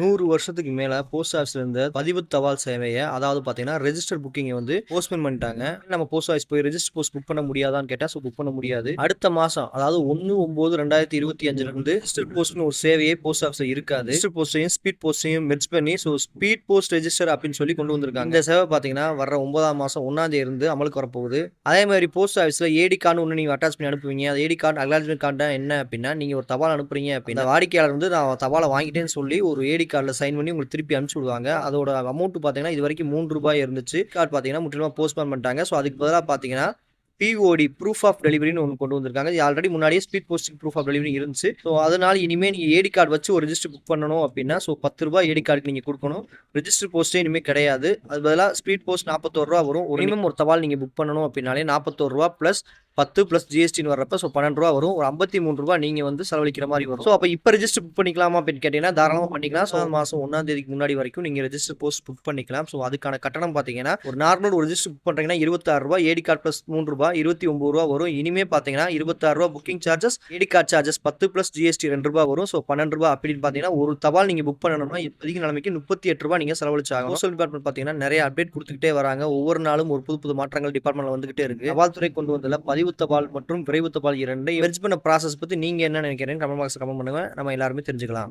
100 வருஷத்துக்கு மேல போஸ்ட் ஆஃபீஸ்ல இருந்த பதிவு தபால் சேவைய, அதாவது பார்த்தீங்கன்னா, ரெஜிஸ்டர் புக்கிங்க வந்து போஸ்ட்போன் பண்ணிட்டாங்க. நம்ம போஸ்ட் ஆஃபீஸ் போய் ரெஜிஸ்டர் போஸ்ட் புக் பண்ண முடியாதான்னு கேட்டா, புக் பண்ண முடியாது. அடுத்த மாசம், அதாவது 1/9/2025 இருந்து ரெஜிஸ்டர் போஸ்ட்னு ஒரு சேவையே போஸ்ட் ஆஃபீஸ்ல இருக்காது. ரெஜிஸ்டர் போஸ்ட்டையும் ஸ்பீட் போஸ்ட்டையும் மெர்ஜ் பண்ணி ஸ்பீட் போஸ்ட் ரெஜிஸ்டர் அப்படின்னு சொல்லி கொண்டு வந்திருக்காங்க. இந்த சேவை பார்த்தீங்கன்னா, வர்ற 9ஆம் மாசம் 1ஆம் தேதி இருந்து அமலுக்கு வரப்போகுது. அதே மாதிரி போஸ்ட் ஆஃபீஸ்ல ஏடி கார்டு ஒண்ணு நீங்க அட்டாச் பண்ணி அனுப்புவீங்க. அது ஏடி கார்டு, அக்னாலஜ்மென்ட் கார்டுனா என்ன அப்படின்னா, நீங்க ஒரு தபால் அனுப்புறீங்க அப்படின்னா, வாடிக்கையாளர் வந்து நான் தபாலை வாங்கிட்டேன்னு சொல்லி ஒரு ஏடி கார்டில் சைன் பண்ணி உங்களுக்கு திருப்பி அனுப்பிச்சு விடுவாங்க. அதோட அமௌண்ட் பார்த்தீங்கன்னா, இது வரைக்கும் ₹3 இருந்துச்சு. கார்டு பார்த்தீங்கன்னா, முற்றிலுமா போஸ்ட்போன் பண்ணிட்டாங்க. ஸோ அதுக்கு பதிலாக பார்த்தீங்கன்னா, பிஓடி ப்ரூஃப் ஆஃப் டெலிவரின்னு ஒன்று கொண்டு வந்திருக்காங்க. இது ஆல்ரெடி முன்னாடியே speed post proof of delivery இருந்துச்சு. ஸோ அதனால இனிமேல் நீங்கள் ஏடி கார்டு வச்சு ஒரு ரெஜிஸ்டர் புக் பண்ணணும் அப்படின்னா, ஸோ ₹10 ஏடி கார்டுக்கு நீங்கள் கொடுக்கணும். ரெஜிஸ்டர் போஸ்ட்டே இனிமேல் கிடையாது. அது பதிலாக ஸ்பீட் போஸ்ட் ₹41 வரும். மினிமம் ஒரு தபால் நீங்கள் புக் பண்ணணும் அப்படின்னாலே ₹41 ப்ளஸ் 10 ப்ளஸ் ஜிஎஸ்டின்னு வர்றப்ப ஸோ ₹12 வரும். ஒரு ₹53 நீங்கள் வந்து செலவழிக்கிற மாதிரி வரும். ஸோ அப்போ இப்போ ரெஜிஸ்டர் புக் பண்ணிக்கலாமா அப்படின்னு கேட்டீங்கன்னா, தாராளமாக பண்ணிக்கலாம். ஸோ மாதம் 1ஆம் தேதிக்கு முன்னாடி வரைக்கும் நீங்கள் ரெஜிஸ்டர் போஸ்ட் புக் பண்ணிக்கலாம். ஸோ அதுக்கான கட்டணம் பார்த்தீங்கன்னா, ஒரு நார்மல் ஒரு ரெஜிஸ்டர் புக் பண்ணுறீங்கன்னா ₹26, ஏடி கார்டு ப்ளஸ் ₹3 ₹29 வரும். இனிமே பார்த்தீங்கன்னா ₹26 புக்கிங் சார்ஜஸ், ஏடி கார்டு சார்ஜஸ் 10 ப்ளஸ் ஜிஎஸ்டி ₹2 வரும். ஸோ ₹12 அப்படின்னு பார்த்தீங்கன்னா, ஒரு தபால் நீங்கள் புக் பண்ணணும்னா இப்போதைக்கு நிலைமைக்கு ₹38 நீங்கள் செலவழிச்சாகும். சோஷியல் டிபார்ட்மெண்ட் பார்த்தீங்கன்னா நிறைய அப்டேட் கொடுத்துக்கிட்டே வராங்க. ஒவ்வொரு நாளும் ஒரு புது புது மாற்றங்கள் டிபார்ட்மெண்ட்ல வந்துகிட்டே இருக்கு. தபால் துறை கொண்டு வந்ததுல பதிவு தபால் மற்றும் விரைவு தபால் இரண்டையும் மெர்ஜ் பண்ண ப்ராசஸ் பத்தி நீங்க என்ன நினைக்கிறீங்க? கமெண்ட் பாக்ஸ்ல கமெண்ட் பண்ணுங்க. நம்ம எல்லாருமே தெரிஞ்சுக்கலாம்.